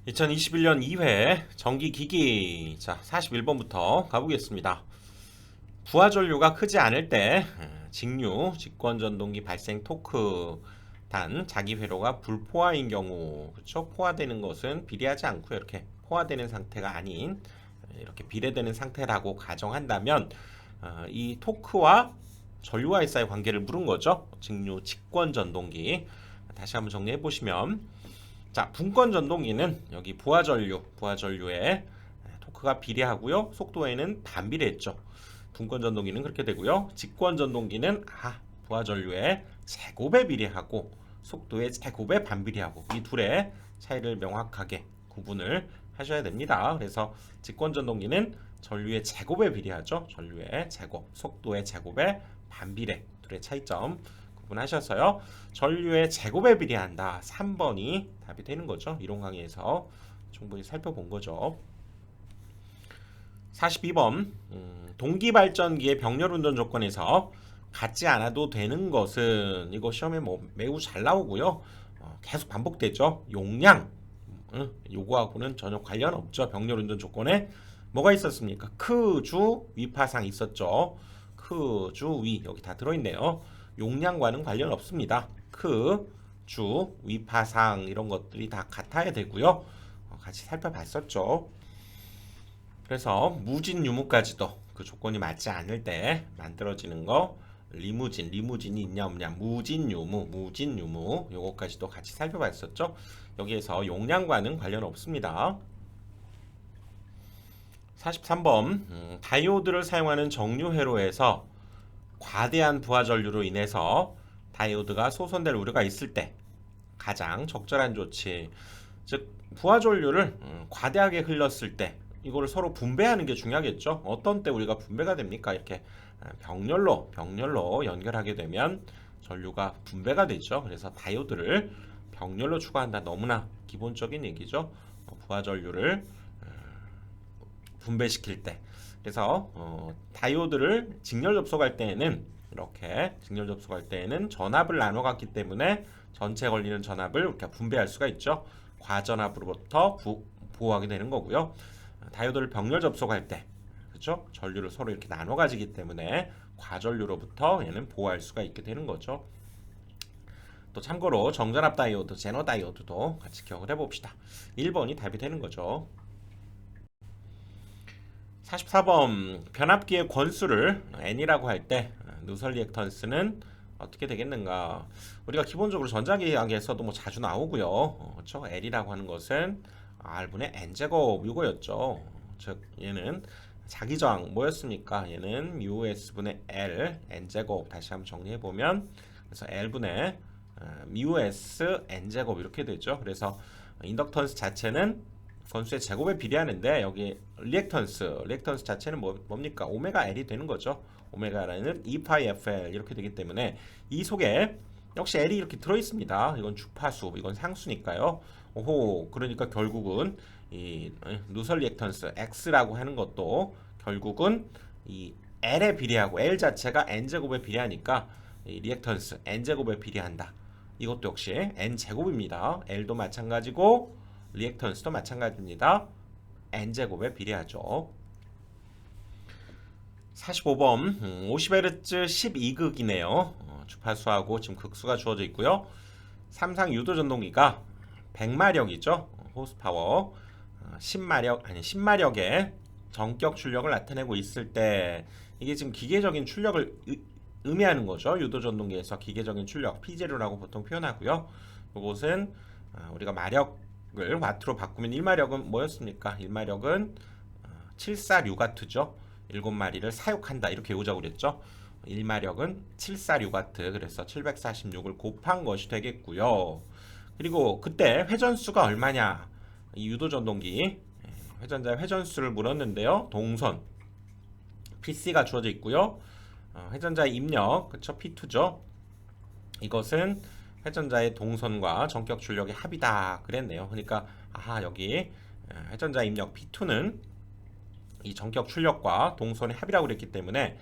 2021년 2회 전기기기. 자, 41번부터 가보겠습니다. 부하전류가 크지 않을 때 직류, 직권전동기 발생 토크 단 자기 회로가 불포화인 경우, 그렇죠? 포화되는 것은 비례하지 않고 이렇게 포화되는 상태가 아닌 이렇게 비례되는 상태라고 가정한다면 이 토크와 전류와의 사이 관계를 물은 거죠. 직류, 직권전동기. 다시 한번 정리해 보시면, 자, 분권 전동기는 여기 부하전류의 토크가 비례하고요. 속도에는 반비례했죠. 분권 전동기는 그렇게 되고요. 직권 전동기는 부하전류의 제곱에 비례하고 속도의 제곱에 반비례하고, 이 둘의 차이를 명확하게 구분을 하셔야 됩니다. 그래서 직권 전동기는 전류의 제곱에 비례하죠. 전류의 제곱, 속도의 제곱에 반비례, 둘의 차이점 구분하셔서요. 전류의 제곱에 비례한다. 3번이 답이 되는 거죠. 이론 강의에서 충분히 살펴본 거죠. 42번, 동기발전기의 병렬운전 조건에서 갖지 않아도 되는 것은, 이거 시험에 매우 잘 나오고요. 계속 반복되죠. 용량, 요거하고는 전혀 관련 없죠. 병렬운전 조건에 뭐가 있었습니까? 크, 주, 위파상 있었죠. 크, 주, 위 여기 다 들어있네요. 용량과는 관련 없습니다. 크, 주, 위파상 이런 것들이 다 같아야 되고요. 같이 살펴봤었죠. 그래서 무진 유무까지도 그 조건이 맞지 않을 때 만들어지는 거, 리무진이 있냐 없냐, 무진 유무 요거까지도 같이 살펴봤었죠. 여기에서 용량과는 관련 없습니다. 43번, 다이오드를 사용하는 정류 회로에서 과대한 부하전류로 인해서 다이오드가 소선될 우려가 있을 때 가장 적절한 조치, 즉 부하전류를 과대하게 흘렀을 때 이거를 서로 분배하는 게 중요하겠죠. 어떤 때 우리가 분배가 됩니까? 이렇게 병렬로 연결하게 되면 전류가 분배가 되죠. 그래서 다이오드를 병렬로 추가한다. 너무나 기본적인 얘기죠. 부하전류를 분배시킬 때. 그래서 다이오드를 직렬 접속할 때에는 이렇게 직렬 접속할 때에는 전압을 나눠 갖기 때문에 전체 걸리는 전압을 이렇게 분배할 수가 있죠. 과전압으로부터 보호하게 되는 거고요. 다이오드를 병렬 접속할 때, 그렇죠? 전류를 서로 이렇게 나눠 가지기 때문에 과전류로부터 얘는 보호할 수가 있게 되는 거죠. 또 참고로 정전압 다이오드, 제너 다이오드도 같이 기억을 해봅시다. 1번이 답이 되는 거죠. 44번, 변압기의 권수를 n이라고 할 때 누설 리액턴스는 어떻게 되겠는가? 우리가 기본적으로 전자기학에서도 자주 나오고요. 그렇죠? L이라고 하는 것은 R분의 N제곱 이거였죠. 즉 얘는 자기저항 뭐였습니까? 얘는 μs분의 L N제곱. 다시 한번 정리해보면, 그래서 L분의 μs N제곱 이렇게 되죠. 그래서 인덕턴스 자체는 건수의 제곱에 비례하는데, 여기 리액턴스 자체는 뭡니까? 오메가 L이 되는 거죠. 오메가라는 2파이 FL 이렇게 되기 때문에 이 속에 역시 L이 이렇게 들어있습니다. 이건 주파수, 이건 상수니까요. 오호, 그러니까 결국은 이 누설 리액턴스 X라고 하는 것도 결국은 이 L에 비례하고, L 자체가 N제곱에 비례하니까 이 리액턴스 N제곱에 비례한다. 이것도 역시 N제곱입니다. L도 마찬가지고 리액턴스도 마찬가지입니다. N제곱에 비례하죠. 45번, 50Hz 12극이네요. 주파수하고 지금 극수가 주어져 있고요. 삼상 유도 전동기가 100마력이죠. 호스파워 10마력의 전격 출력을 나타내고 있을 때, 이게 지금 기계적인 출력을 의미하는 거죠. 유도 전동기에서 기계적인 출력, P제로라고 보통 표현하고요. 이것은 우리가 마력을 와트로 바꾸면 1마력은 뭐였습니까? 1마력은 746와트죠. 7마리를 사육한다 이렇게 외우자고 그랬죠. 1마력은 746와트, 그래서 746을 곱한 것이 되겠고요. 그리고 그때 회전수가 얼마냐, 이 유도전동기 회전자의 회전수를 물었는데요. 동선 PC가 주어져 있고요. 회전자의 입력, 그쵸, P2죠. 이것은 회전자의 동선과 전격 출력의 합이다 그랬네요. 그러니까 여기 회전자 입력 P2는 이 전격 출력과 동선의 합이라고 그랬기 때문에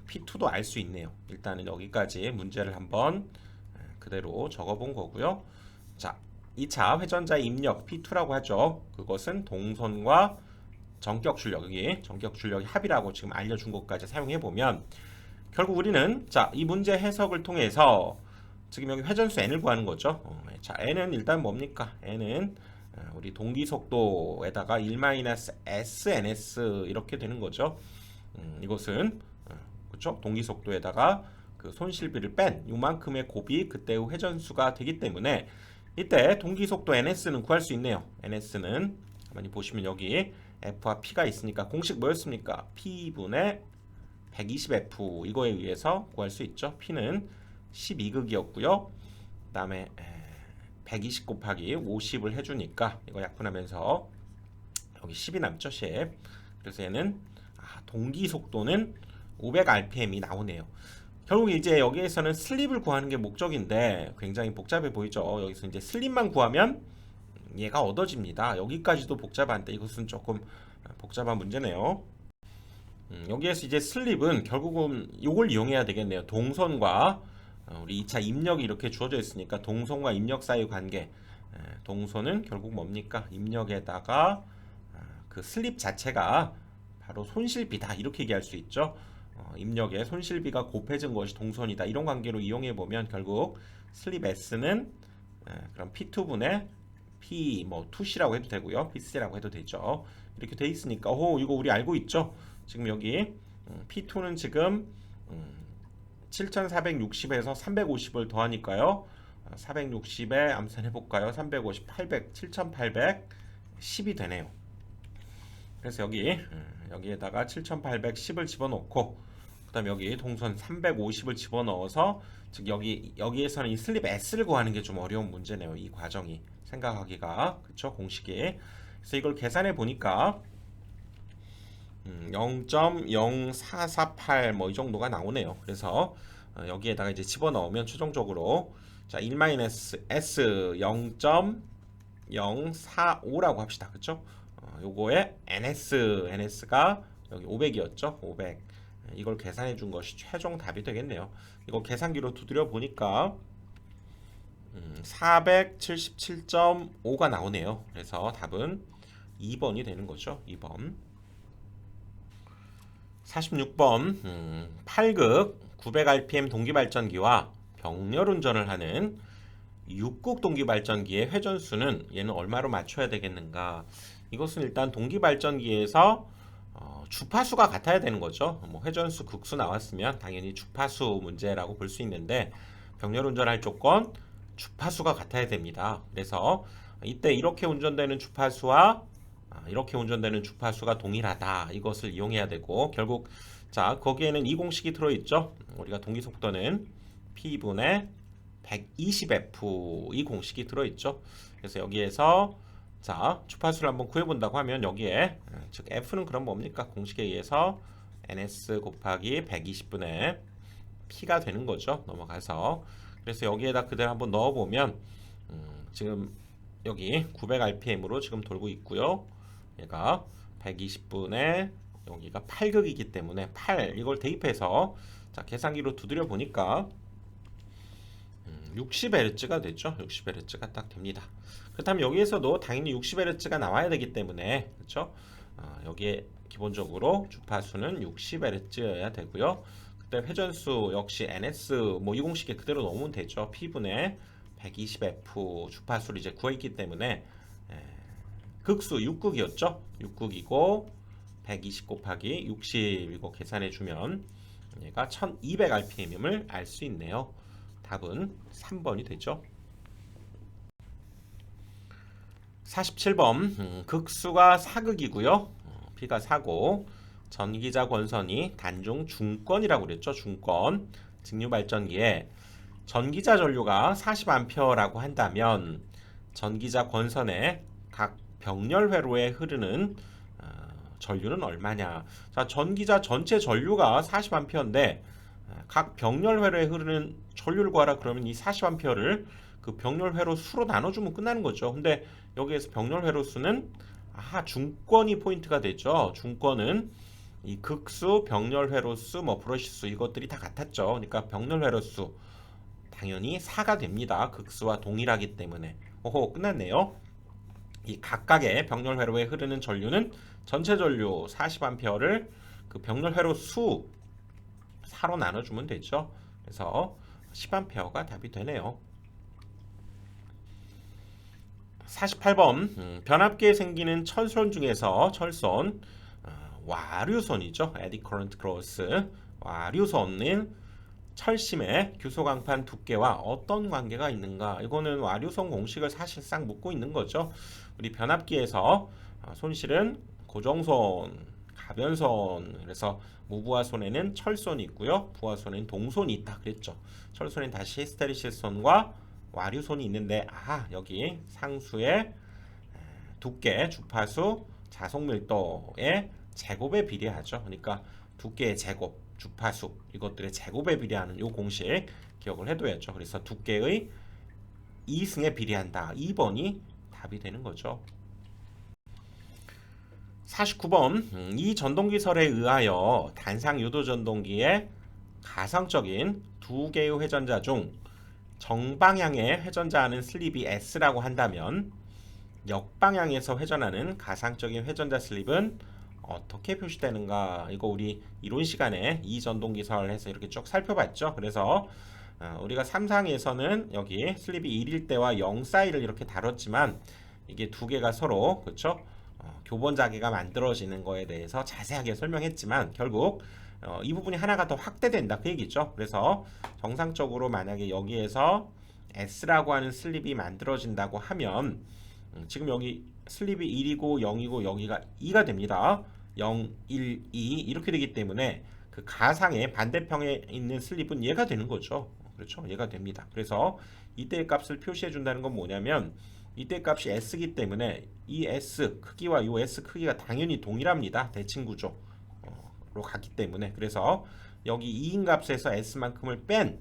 P2도 알 수 있네요. 일단은 여기까지 문제를 한번 그대로 적어 본 거고요. 자, 2차 회전자의 입력 P2라고 하죠. 그것은 동선과 전격 출력이 전격 출력의 합이라고 지금 알려준 것까지 사용해 보면 결국 우리는 자, 이 문제 해석을 통해서 지금 여기 회전수 n을 구하는 거죠. 자, n은 일단 뭡니까? n은 우리 동기 속도에다가 1-sns 이렇게 되는 거죠. 이것은 그렇죠? 동기 속도에다가 그 손실비를 뺀 요만큼의 곱이 그때의 회전수가 되기 때문에 이때 동기 속도 ns는 구할 수 있네요. ns는 가만히 보시면 여기 f와 p가 있으니까 공식 뭐였습니까? p분의 120f 이거에 의해서 구할 수 있죠. p는 12극이었고요. 그 다음에 120 곱하기 50을 해주니까 이거 약분하면서 여기 10이 남죠. 10. 그래서 얘는 동기 속도는 500rpm이 나오네요. 결국 이제 여기에서는 슬립을 구하는 게 목적인데 굉장히 복잡해 보이죠. 여기서 이제 슬립만 구하면 얘가 얻어집니다. 여기까지도 복잡한데 이것은 조금 복잡한 문제네요. 여기에서 이제 슬립은 결국은 이걸 이용해야 되겠네요. 동선과 우리 2차 입력이 이렇게 주어져 있으니까 동선과 입력 사이의 관계. 동선은 결국 뭡니까? 입력에다가 그 슬립 자체가 바로 손실비다 이렇게 얘기할 수 있죠. 입력에 손실비가 곱해진 것이 동선이다 이런 관계로 이용해 보면 결국 슬립 S는 그럼 P2분의 P 뭐 2C라고 해도 되고요. PC라고 해도 되죠. 이렇게 돼 있으니까 이거 우리 알고 있죠. 지금 여기 P2는 지금 7460에서 350을 더하니까요. 460에 암산해 볼까요? 350, 800, 7810이 되네요. 그래서 여기에다가 7810을 집어넣고 그다음 여기 동선 350을 집어넣어서 즉 여기에서는 이 슬립 S를 구하는 게 좀 어려운 문제네요. 이 과정이 생각하기가 그쵸 공식이. 그래서 이걸 계산해 보니까 0.0448 뭐 이 정도가 나오네요. 그래서 여기에다가 이제 집어넣으면 최종적으로 자 1-s 0.045라고 합시다. 그쵸? 요거에 NS가 여기 500이었죠. 500 이걸 계산해 준 것이 최종 답이 되겠네요. 이거 계산기로 두드려 보니까 477.5가 나오네요. 그래서 답은 2번이 되는 거죠. 2번. 46번 8극 900rpm 동기발전기와 병렬 운전을 하는 6극 동기발전기의 회전수는 얘는 얼마로 맞춰야 되겠는가? 이것은 일단 동기발전기에서 주파수가 같아야 되는 거죠. 뭐 회전수 극수 나왔으면 당연히 주파수 문제라고 볼 수 있는데 병렬 운전할 조건 주파수가 같아야 됩니다. 그래서 이때 이렇게 운전되는 주파수와 이렇게 운전되는 주파수가 동일하다. 이것을 이용해야 되고 결국 자 거기에는 이 공식이 들어있죠. 우리가 동기 속도는 P분의 120F 이 공식이 들어있죠. 그래서 여기에서 자 주파수를 한번 구해본다고 하면 여기에 즉 F는 그럼 뭡니까? 공식에 의해서 NS 곱하기 120분의 P가 되는 거죠. 넘어가서 그래서 여기에다 그대로 한번 넣어보면 지금 여기 900rpm으로 지금 돌고 있고요. 얘가 120분의 여기가 8극이기 때문에 8 이걸 대입해서 자 계산기로 두드려 보니까 60Hz가 됐죠. 60Hz가 딱 됩니다. 그렇다면 여기에서도 당연히 60Hz가 나와야 되기 때문에 그렇죠. 여기에 기본적으로 주파수는 60Hz여야 되고요. 그때 회전수 역시 NS 뭐 이 공식에 그대로 넣으면 되죠. P분의 120F 주파수를 이제 구했기 때문에 극수 6극이었죠. 6극이고 120 곱하기 60 이거 계산해 주면 얘가 1200rpm임을 알 수 있네요. 답은 3번이 되죠. 47번 극수가 4극이고요. P가 4고 전기자 권선이 단중 중권이라고 그랬죠. 중권 직류 발전기에 전기자 전류가 40A라고 한다면 전기자 권선의 각 병렬 회로에 흐르는 전류는 얼마냐? 자, 전기자 전체 전류가 40A인데 각 병렬 회로에 흐르는 전류를 구하라 그러면 이 40A를 그 병렬 회로 수로 나눠주면 끝나는 거죠. 근데 여기에서 병렬 회로 수는 중권이 포인트가 되죠. 중권은 이 극수, 병렬 회로 수, 뭐 브러시 수 이것들이 다 같았죠. 그러니까 병렬 회로 수 당연히 4가 됩니다. 극수와 동일하기 때문에 오호, 끝났네요. 이 각각의 병렬 회로에 흐르는 전류는 전체 전류 40A를 그 병렬 회로 수 4로 나눠주면 되죠. 그래서 10A가 답이 되네요. 48번 변압기에 생기는 철선 중에서 철선 와류선이죠. 에디 커런트 크로스 와류선은 철심의 규소강판 두께와 어떤 관계가 있는가? 이거는 와류선 공식을 사실상 묻고 있는 거죠. 우리 변압기에서 손실은 고정선, 가변선, 그래서 무부하선에는 철선이 있고요. 부하선에는 동선이 있다 그랬죠. 철선엔 다시 히스테리실선과 와류선이 있는데 여기 상수의 두께, 주파수, 자속 밀도의 제곱에 비례하죠. 그러니까 두께의 제곱, 주파수 이것들의 제곱에 비례하는 요 공식 기억을 해둬야죠. 그래서 두께의 2승에 비례한다. 2번이 답이 되는 거죠. 49번 이 전동기설에 의하여 단상 유도 전동기의 가상적인 두 개의 회전자 중 정방향의 회전자하는 슬립이 S라고 한다면 역방향에서 회전하는 가상적인 회전자 슬립은 어떻게 표시되는가? 이거 우리 이론 시간에 이 전동기설 해서 이렇게 쭉 살펴봤죠. 그래서 우리가 3상에서는 여기 슬립이 1일 때와 0 사이를 이렇게 다뤘지만 이게 두 개가 서로 그렇죠? 교본 자개가 만들어지는 거에 대해서 자세하게 설명했지만 결국 이 부분이 하나가 더 확대된다 그 얘기죠. 그래서 정상적으로 만약에 여기에서 S라고 하는 슬립이 만들어진다고 하면 지금 여기 슬립이 1이고 0이고 여기가 2가 됩니다. 0, 1, 2 이렇게 되기 때문에 그 가상의 반대편에 있는 슬립은 얘가 되는 거죠. 그렇죠? 얘가 됩니다. 그래서 이때의 값을 표시해 준다는 건 뭐냐면 이때 값이 S이기 때문에 이 S 크기와 이 S 크기가 당연히 동일합니다. 대칭 구조로 갔기 때문에 그래서 여기 2인 값에서 S만큼을 뺀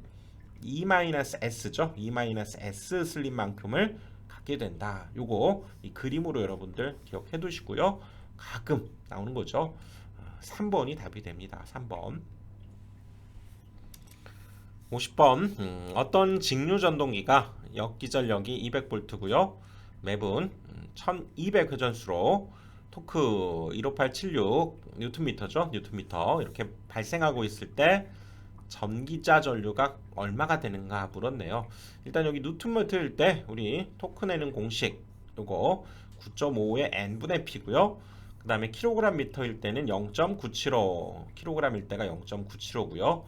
E-S죠. E-S 슬립만큼을 갖게 된다. 요거 이 그림으로 여러분들 기억해 두시고요. 가끔 나오는 거죠. 3번이 답이 됩니다. 3번. 50번 어떤 직류 전동기가 역기전력이 200V고요. 매분 1200 회전수로 토크 15876 뉴턴미터죠. 뉴턴미터 이렇게 발생하고 있을 때 전기자 전류가 얼마가 되는가 물었네요. 일단 여기 뉴턴미터일 때 우리 토크 내는 공식 요거 9.5의 n분의 p고요. 그 다음에 킬로그램 미터일 때는 0.975 킬로그램일 때가 0.975고요.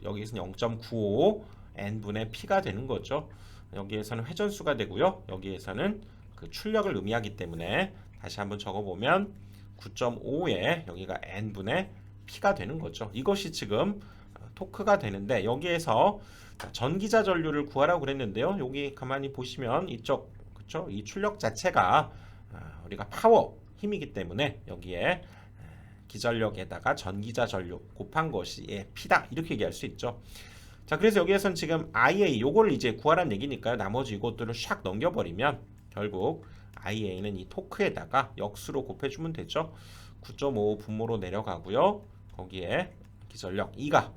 여기서는 0.95 n분의 p가 되는 거죠. 여기에서는 회전수가 되고요. 여기에서는 그 출력을 의미하기 때문에 다시 한번 적어보면 9.5에 여기가 n분의 p가 되는 거죠. 이것이 지금 토크가 되는데 여기에서 전기자 전류를 구하라고 그랬는데요. 여기 가만히 보시면 이쪽 그렇죠? 이 출력 자체가 우리가 파워 힘이기 때문에 여기에 기전력에다가 전기자 전류 곱한 것이 P다 이렇게 얘기할 수 있죠. 자, 그래서 여기에선 지금 IA 요거를 이제 구하라는 얘기니까요. 나머지 이것들을 샥 넘겨버리면 결국 IA는 이 토크에다가 역수로 곱해주면 되죠. 9.5 분모로 내려가고요. 거기에 기전력 2가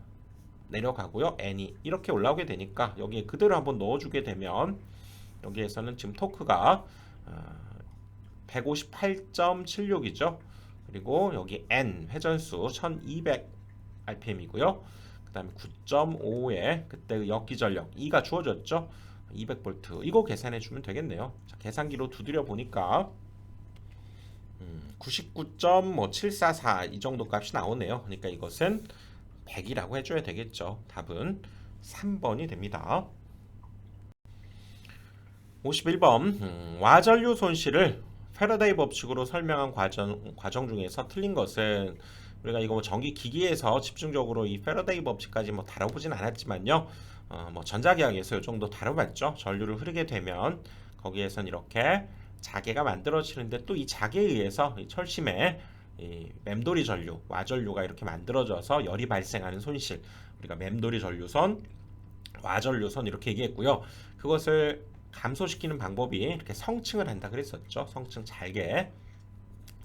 내려가고요. N이 이렇게 올라오게 되니까 여기에 그대로 한번 넣어주게 되면 여기에서는 지금 토크가 158.76이죠. 그리고 여기 N 회전수 1200 RPM이고요. 그 다음에 9.5에 그때 역기전력 2가 주어졌죠. 200V 이거 계산해 주면 되겠네요. 자, 계산기로 두드려 보니까 99.744 이 정도 값이 나오네요. 그러니까 이것은 100이라고 해줘야 되겠죠. 답은 3번이 됩니다. 51번 와전류 손실을 패러데이 법칙으로 설명한 과정 중에서 틀린 것은 우리가 이거 전기 기기에서 집중적으로 이 패러데이 법칙까지 다뤄보진 않았지만요. 전자기학에서 이 정도 다뤄봤죠. 전류를 흐르게 되면 거기에선 이렇게 자개가 만들어지는데 또 이 자개에 의해서 이 철심에 이 맴돌이 전류, 와전류가 이렇게 만들어져서 열이 발생하는 손실. 우리가 맴돌이 전류선, 와전류선 이렇게 얘기했고요. 그것을 감소시키는 방법이 이렇게 성층을 한다 그랬었죠. 성층 잘게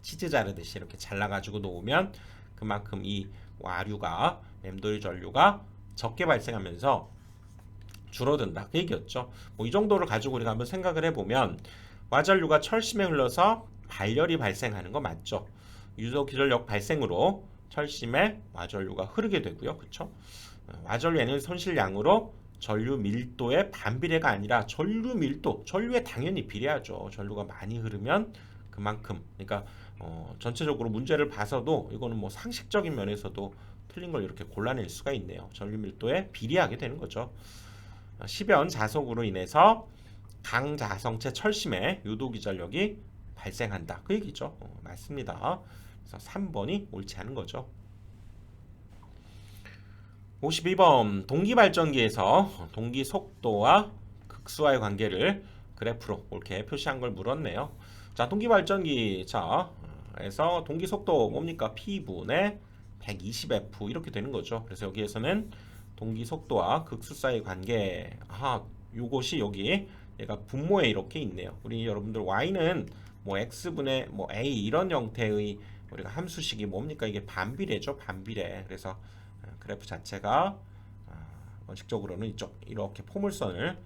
치즈 자르듯이 이렇게 잘라가지고 놓으면 그만큼 이 와류가 맴돌이 전류가 적게 발생하면서 줄어든다 그 얘기였죠. 뭐 이 정도를 가지고 우리가 한번 생각을 해보면 와전류가 철심에 흘러서 발열이 발생하는 거 맞죠? 유도 기전력 발생으로 철심에 와전류가 흐르게 되고요. 그렇죠? 와전류 에너지 손실량으로 전류 밀도의 반비례가 아니라 전류 밀도, 전류에 당연히 비례하죠. 전류가 많이 흐르면 그만큼. 그러니까 전체적으로 문제를 봐서도 이거는 뭐 상식적인 면에서도 틀린 걸 이렇게 골라낼 수가 있네요. 전류 밀도에 비례하게 되는 거죠. 시변 자속으로 인해서 강자성체 철심에 유도기전력이 발생한다. 그 얘기죠. 맞습니다. 그래서 3번이 옳지 않은 거죠. 52번 동기발전기에서 동기 속도와 극수와의 관계를 그래프로 이렇게 표시한 걸 물었네요. 자, 동기발전기 에서 동기 속도 뭡니까? P분의 120F 이렇게 되는 거죠. 그래서 여기에서는 동기 속도와 극수 사이의 관계, 요것이 여기 얘가 분모에 이렇게 있네요. 우리 여러분들 y는 뭐 x분의 뭐 a 이런 형태의 우리가 함수식이 뭡니까? 이게 반비례죠, 반비례. 그래서 그래프 자체가 원칙적으로는 이쪽 이렇게 포물선을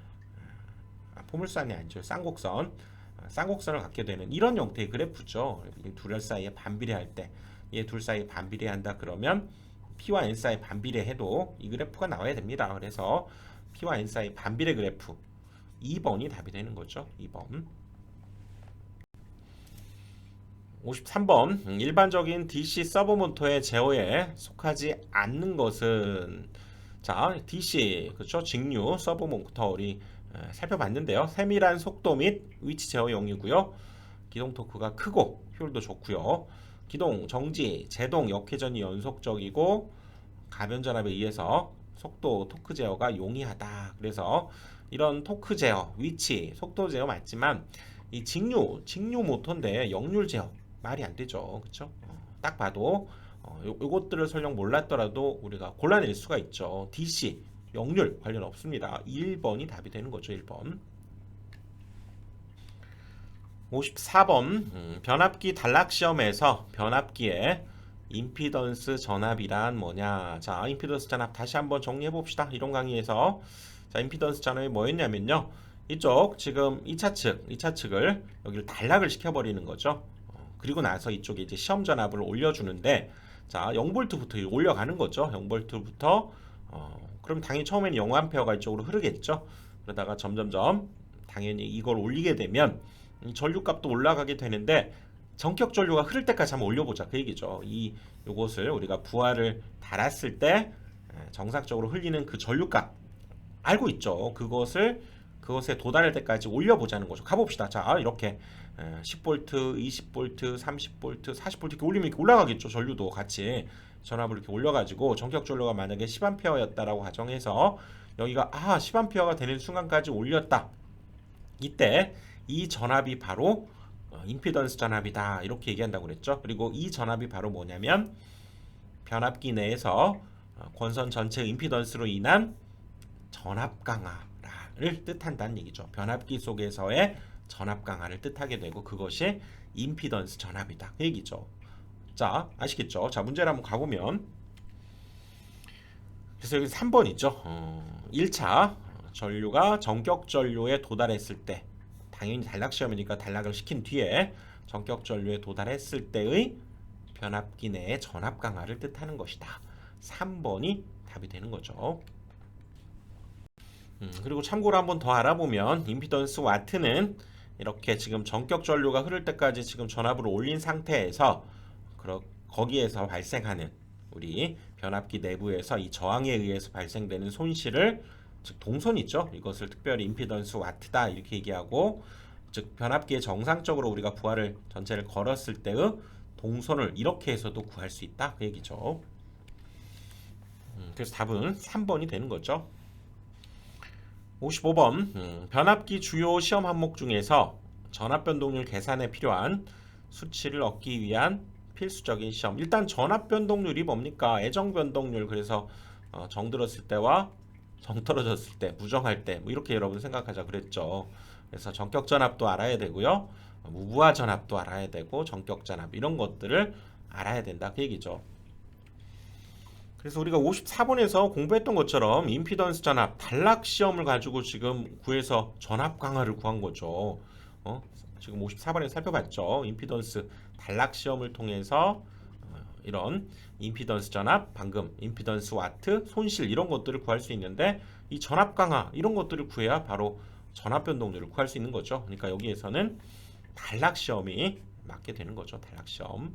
포물선이 아니죠, 쌍곡선을 갖게 되는 이런 형태의 그래프죠. 이 둘 사이에 반비례할 때, 얘 둘 사이에 반비례한다 그러면 P와 N 사이 반비례해도 이 그래프가 나와야 됩니다. 그래서 P와 N 사이 반비례 그래프 2번이 답이 되는 거죠. 2번. 53번 일반적인 DC 서브모터의 제어에 속하지 않는 것은 DC 그렇죠. 직류 서브모터 우리 살펴봤는데요. 세밀한 속도 및 위치 제어용이고요. 기동 토크가 크고 효율도 좋고요. 기동, 정지, 제동, 역회전이 연속적이고 가변 전압에 의해서 속도, 토크 제어가 용이하다. 그래서 이런 토크 제어, 위치, 속도 제어 맞지만 이 직류 모터인데 역률 제어 말이 안 되죠. 그렇죠? 딱 봐도 요것들을 설령 몰랐더라도 우리가 골라낼 수가 있죠. DC, 역률 관련 없습니다. 1번이 답이 되는 거죠. 1번. 54번 변압기 단락 시험에서 변압기의 임피던스 전압이란 뭐냐. 자, 임피던스 전압 다시 한번 정리해 봅시다. 이런 강의에서 자, 임피던스 전압이 뭐였냐면요. 이쪽 지금 2차 측을 여기를 단락을 시켜버리는 거죠. 그리고 나서 이쪽에 이제 시험 전압을 올려주는데 자, 0V부터 올려가는 거죠. 0V부터 그럼 당연히 처음에는 0A가 이쪽으로 흐르겠죠. 그러다가 점점점 당연히 이걸 올리게 되면 전류값도 올라가게 되는데 전격 전류가 흐를 때까지 한번 올려보자 그 얘기죠. 요것을 우리가 부하를 달았을 때 정상적으로 흘리는 그 전류값 알고 있죠. 그것에 도달할 때까지 올려보자는 거죠. 가봅시다. 자, 이렇게 10V, 20V, 30V, 40V 이렇게 올리면 이렇게 올라가겠죠. 전류도 같이 전압을 이렇게 올려가지고 전격 전류가 만약에 10A였다라고 가정해서 여기가 10A가 되는 순간까지 올렸다. 이때 이 전압이 바로 임피던스 전압이다 이렇게 얘기한다고 그랬죠. 그리고 이 전압이 바로 뭐냐면 변압기 내에서 권선 전체 임피던스로 인한 전압 강화를 뜻한다는 얘기죠. 변압기 속에서의 전압 강화를 뜻하게 되고 그것이 임피던스 전압이다 그 얘기죠. 자, 아시겠죠? 자, 문제를 한번 가보면 그래서 여기 3번 있죠. 1차 전류가 전격 전류에 도달했을 때 당연히 단락 시험이니까 단락을 시킨 뒤에 전격 전류에 도달했을 때의 변압기 내의 전압 강화를 뜻하는 것이다. 3번이 답이 되는 거죠. 그리고 참고로 한번 더 알아보면 임피던스 와트는 이렇게 지금 전격 전류가 흐를 때까지 지금 전압을 올린 상태에서 거기에서 발생하는 우리 변압기 내부에서 이 저항에 의해서 발생되는 손실을 즉 동선 있죠. 이것을 특별히 임피던스 와트다 이렇게 얘기하고 즉 변압기에 정상적으로 우리가 부하를 전체를 걸었을 때의 동선을 이렇게 해서도 구할 수 있다 그 얘기죠. 그래서 답은 3번이 되는 거죠. 55번 변압기 주요 시험 항목 중에서 전압 변동률 계산에 필요한 수치를 얻기 위한 필수적인 시험. 일단 전압 변동률이 뭡니까? 애정 변동률. 그래서 정 들었을 때와 정 떨어졌을 때, 무정할 때, 뭐 이렇게 여러분 생각하자 그랬죠. 그래서 전격 전압도 알아야 되고요, 무부하 전압도 알아야 되고, 전격 전압 이런 것들을 알아야 된다 그 얘기죠. 그래서 우리가 54번에서 공부했던 것처럼 임피던스 전압 단락 시험을 가지고 지금 구해서 전압 강화를 구한 거죠. 지금 54번에 살펴봤죠. 임피던스 단락 시험을 통해서 이런 임피던스 전압, 방금 임피던스 와트, 손실 이런 것들을 구할 수 있는데 이 전압 강화 이런 것들을 구해야 바로 전압 변동률을 구할 수 있는 거죠. 그러니까 여기에서는 단락 시험이 맞게 되는 거죠. 단락 시험.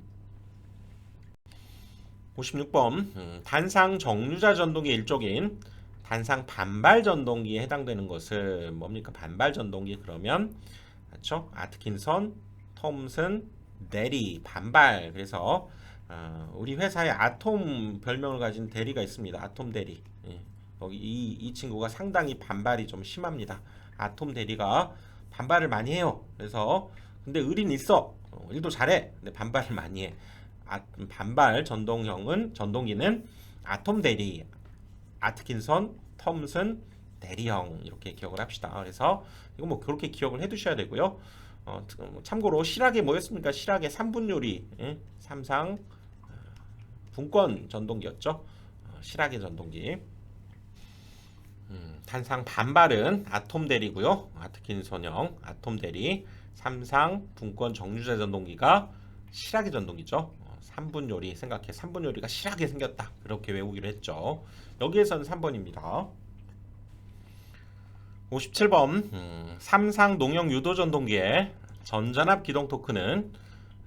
56번 단상 정류자 전동기 일종인 단상 반발 전동기에 해당되는 것은 뭡니까? 반발 전동기 그러면 그렇죠? 아트킨선, 톰슨, 대리 반발. 그래서 우리 회사에 아톰 별명을 가진 대리가 있습니다. 아톰 대리. 예. 여기 이 친구가 상당히 반발이 좀 심합니다. 아톰 대리가 반발을 많이 해요. 그래서 근데 의리는 있어. 일도 잘해. 근데 반발을 많이 해. 반발 전동기는 아톰 대리, 아트킨선, 톰슨, 대리형 이렇게 기억을 합시다. 그래서 이거 뭐 그렇게 기억을 해두셔야 되고요. 참고로 실학에 뭐였습니까? 실학의 3분 요리, 예? 삼상 분권 전동기였죠. 실학의 전동기. 단상 반발은 아톰 대리고요. 아트킨선형 아톰 대리. 삼상 분권 정류자 전동기가 실학의 전동기죠. 3분 요리 생각해. 3분 요리가 실하게 생겼다. 그렇게 외우기로 했죠. 여기에서는 3번입니다. 57번 삼상 농형 유도 전동기의 전전압 기동 토크는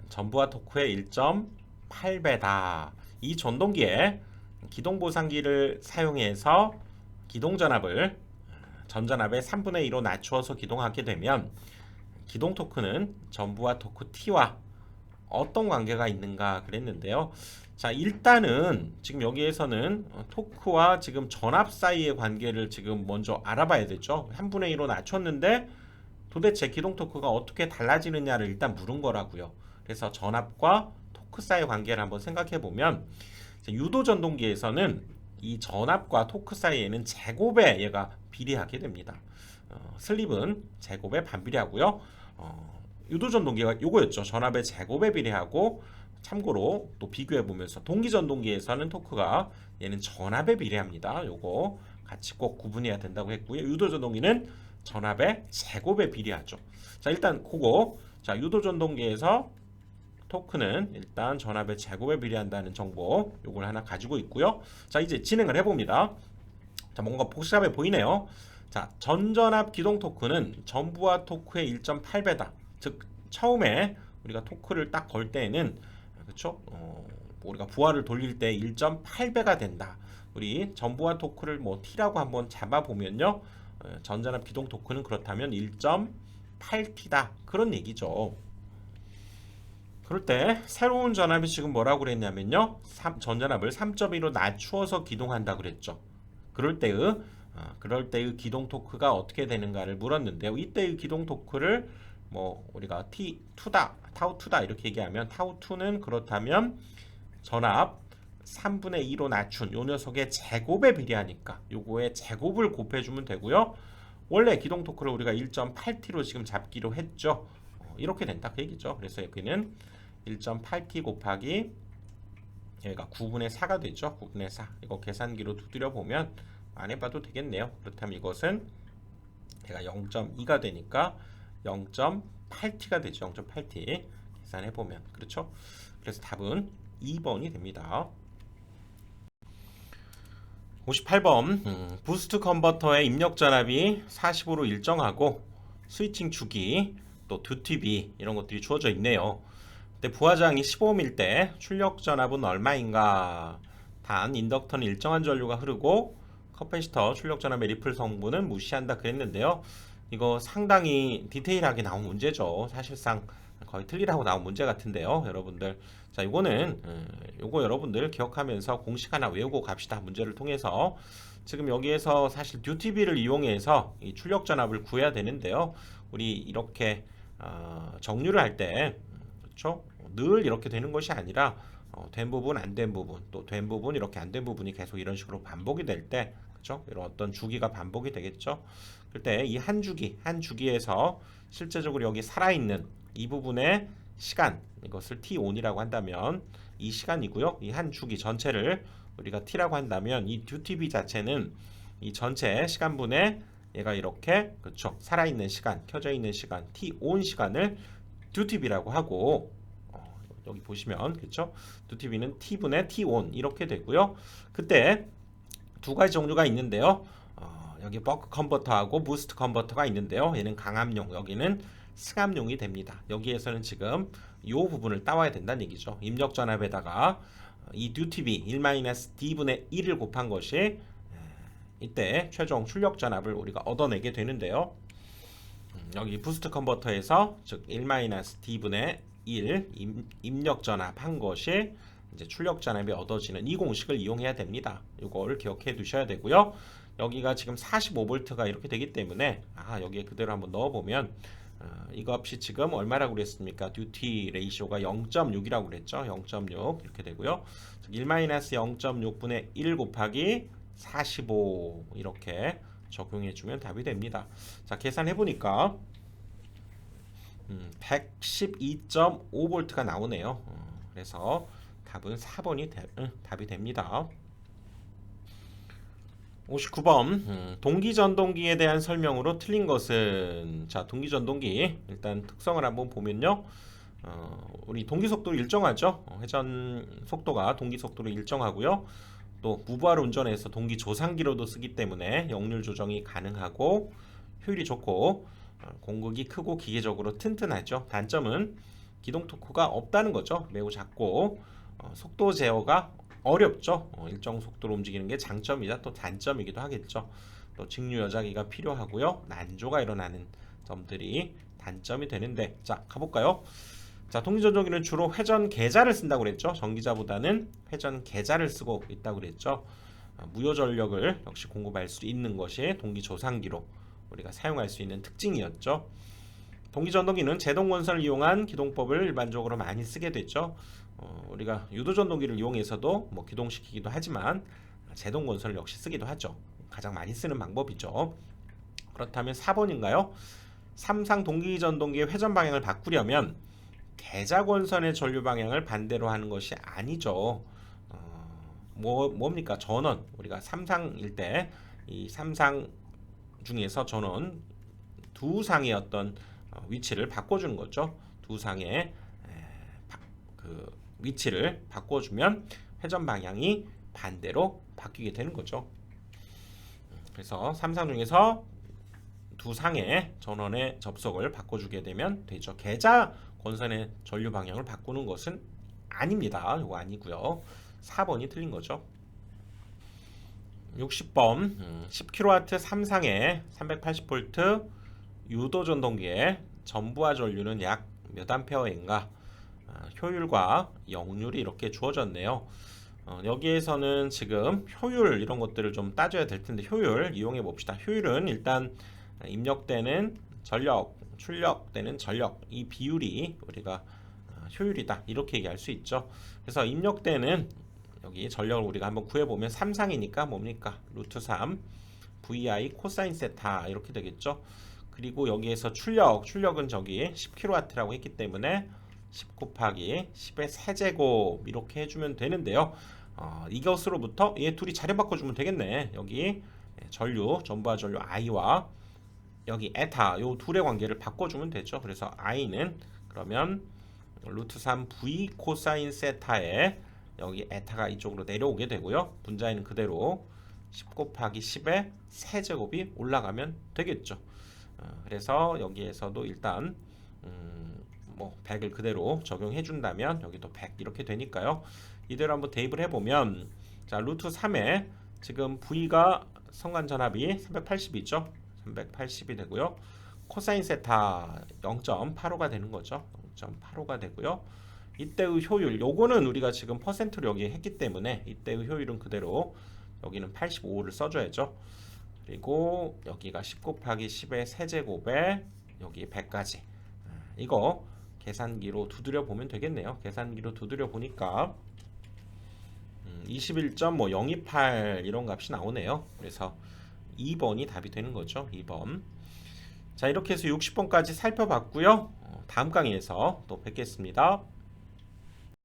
전부하 토크의 1.8배다. 이 전동기에 기동 보상기를 사용해서 기동 전압을 전전압의 3분의 2로 낮추어서 기동하게 되면 기동 토크는 전부하 토크 T와 어떤 관계가 있는가 그랬는데요. 자, 일단은 지금 여기에서는 토크와 지금 전압 사이의 관계를 지금 먼저 알아봐야 되죠. 3분의 2로 낮췄는데 도대체 기동 토크가 어떻게 달라지느냐를 일단 물은 거라고요. 그래서 전압과 토크 사이의 관계를 한번 생각해 보면 유도 전동기에서는 이 전압과 토크 사이에는 제곱에 얘가 비례하게 됩니다. 슬립은 제곱에 반비례하고요. 유도 전동기가 요거였죠. 전압의 제곱에 비례하고 참고로 또 비교해 보면서 동기 전동기에서는 토크가 얘는 전압에 비례합니다. 요거 같이 꼭 구분해야 된다고 했고요. 유도 전동기는 전압의 제곱에 비례하죠. 자, 일단 그거 자, 유도 전동기에서 토크는 일단 전압의 제곱에 비례한다는 정보 요걸 하나 가지고 있고요. 자, 이제 진행을 해 봅니다. 자, 뭔가 복잡해 보이네요. 자, 전전압 기동 토크는 전부하 토크의 1.8배다. 즉 처음에 우리가 토크를 딱 걸 때에는 그렇죠? 우리가 부하를 돌릴 때 1.8배가 된다. 우리 전부하 토크를 뭐 T라고 한번 잡아 보면요. 전전압 기동 토크는 그렇다면 1.8T다. 그런 얘기죠. 그럴 때 새로운 전압이 지금 뭐라고 그랬냐면요. 전전압을 3.2로 낮추어서 기동한다 그랬죠. 그럴 때의 기동 토크가 어떻게 되는가를 물었는데요. 이때의 기동 토크를 뭐 우리가 T2다, 타우2다 이렇게 얘기하면 타우2는 그렇다면 전압 3분의 2로 낮춘 요 녀석의 제곱에 비례하니까 요거의 제곱을 곱해주면 되고요. 원래 기동 토크를 우리가 1.8T로 지금 잡기로 했죠. 이렇게 된다 그 얘기죠. 그래서 여기는 1.8T 곱하기 여기가 9분의 4가 되죠. 9분의 4 이거 계산기로 두드려 보면 안 해봐도 되겠네요. 그렇다면 이것은 얘가 0.2가 되니까 0.8T가 되죠. 0.8T 계산해 보면 그렇죠. 그래서 답은 2번이 됩니다. 58번 부스트 컨버터의 입력 전압이 40으로 일정하고 스위칭 주기 또 듀티비 이런 것들이 주어져 있네요. 근데 부하장이 15ohm일 때 출력 전압은 얼마인가? 단 인덕터는 일정한 전류가 흐르고 커패시터 출력 전압의 리플 성분은 무시한다 그랬는데요. 이거 상당히 디테일하게 나온 문제죠. 사실상 거의 틀리라고 나온 문제 같은데요, 여러분들. 자, 요거 여러분들 기억하면서 공식 하나 외우고 갑시다. 문제를 통해서 지금 여기에서 사실 듀티비를 이용해서 이 출력 전압을 구해야 되는데요. 우리 이렇게 정류를 할 때 그렇죠? 늘 이렇게 되는 것이 아니라 된 부분, 안 된 부분, 또 된 부분, 이렇게 안 된 부분이 계속 이런 식으로 반복이 될 때, 그렇죠? 이런 어떤 주기가 반복이 되겠죠. 그때 이 한 주기에서 실제적으로 여기 살아있는 이 부분의 시간, 이것을 T 온이라고 한다면 이 시간이고요. 이 한 주기 전체를 우리가 t라고 한다면 이 duty 자체는 이 전체 시간분에 얘가 이렇게 그렇죠. 살아있는 시간, 켜져 있는 시간, t on 시간을 duty라고 하고 여기 보시면 그렇죠. duty는 t분의 t on 이렇게 되고요. 그때 두 가지 종류가 있는데요. 여기 버크 컨버터하고 부스트 컨버터가 있는데요. 얘는 강압용, 여기는 승합용이 됩니다. 여기에서는 지금 이 부분을 따와야 된다는 얘기죠. 입력 전압에다가 이 duty 1-d분의 1을 곱한 것이 이때 최종 출력 전압을 우리가 얻어내게 되는데요. 여기 부스트 컨버터에서 즉 1-d분의 1 입력 전압 한 것이 이제 출력 전압이 얻어지는 이 공식을 이용해야 됩니다. 이걸 기억해 두셔야 되고요. 여기가 지금 45V가 이렇게 되기 때문에 여기에 그대로 한번 넣어 보면 이거 없이 지금 얼마라고 그랬습니까? 듀티 레이쇼가 0.6이라고 그랬죠. 0.6 이렇게 되고요. 1-0.6분의 1 곱하기 45 이렇게 적용해 주면 답이 됩니다. 자, 계산해 보니까 112.5V가 나오네요. 그래서 답은 4번이 답이 됩니다. 59번 동기전동기에 대한 설명으로 틀린 것은 자 동기전동기 일단 특성을 한번 보면요. 우리 동기속도 일정하죠. 회전 속도가 동기속도로 일정하고요. 또 무부하로 운전해서 동기조상기로도 쓰기 때문에 역률 조정이 가능하고 효율이 좋고 공극이 크고 기계적으로 튼튼하죠. 단점은 기동 토크가 없다는 거죠. 매우 작고 속도 제어가 어렵죠. 일정 속도로 움직이는 게 장점이자 또 단점이기도 하겠죠. 또 직류 여자기가 필요하고요. 난조가 일어나는 점들이 단점이 되는데 자 가볼까요? 자 동기전동기는 주로 회전 계자를 쓴다고 그랬죠. 전기자보다는 회전 계자를 쓰고 있다고 그랬죠. 무효 전력을 역시 공급할 수 있는 것이 동기조상기로 우리가 사용할 수 있는 특징이었죠. 동기전동기는 제동건선을 이용한 기동법을 일반적으로 많이 쓰게 됐죠. 우리가 유도전동기를 이용해서도 뭐 기동시키기도 하지만 제동건선을 역시 쓰기도 하죠. 가장 많이 쓰는 방법이죠. 그렇다면 4번인가요? 삼상 동기전동기의 회전 방향을 바꾸려면 계자권선의 전류 방향을 반대로 하는 것이 아니죠. 뭡니까? 전원. 우리가 삼상일 때 이 삼상 중에서 전원 두 상의 어떤 위치를 바꿔주는 거죠. 두 상의 그 위치를 바꿔주면 회전 방향이 반대로 바뀌게 되는 거죠. 그래서 삼상 중에서 두 상의 전원의 접속을 바꿔주게 되면 되죠. 계자 권선의 전류 방향을 바꾸는 것은 아닙니다. 이거 아니고요. 4번이 틀린 거죠. 60번 10kW 삼상의 380V 유도 전동기의 전부하 전류는 약 몇 암페어인가? 효율과 역률이 이렇게 주어졌네요. 여기에서는 지금 효율 이런 것들을 좀 따져야 될 텐데 효율 이용해 봅시다. 효율은 일단 입력되는 전력, 출력되는 전력 이 비율이 우리가 효율이다 이렇게 얘기할 수 있죠. 그래서 입력되는 여기 전력을 우리가 한번 구해보면 3상이니까 뭡니까? 루트 3 VI 코사인 세타 이렇게 되겠죠. 그리고 여기에서 출력은 저기 10kW라고 했기 때문에 10 곱하기 10의 세제곱 이렇게 해주면 되는데요. 이것으로부터 얘 둘이 자리 바꿔주면 되겠네. 여기 전부하 전류 I와 여기 에타 요 둘의 관계를 바꿔주면 되죠. 그래서 I는 그러면 루트 3 V 코사인 세타에 여기 에타가 이쪽으로 내려오게 되고요. 분자에는 그대로 10 곱하기 10의 세제곱이 올라가면 되겠죠. 그래서 여기에서도 일단 뭐 100을 그대로 적용해 준다면 여기도 100 이렇게 되니까요. 이대로 한번 대입을 해보면 자 루트 3에 지금 V가 성간전압이 380이죠. 380이 되고요. 코사인 세타 0.85가 되는 거죠. 0.85가 되고요. 이때의 효율 요거는 우리가 지금 퍼센트로 여기 했기 때문에 이때의 효율은 그대로 여기는 85를 써줘야죠. 그리고 여기가 10 곱하기 10의 세제곱에 여기 100까지 이거 계산기로 두드려 보면 되겠네요. 계산기로 두드려 보니까 21.028 이런 값이 나오네요. 그래서 2번이 답이 되는 거죠. 2번. 자 이렇게 해서 60번까지 살펴봤고요. 다음 강의에서 또 뵙겠습니다.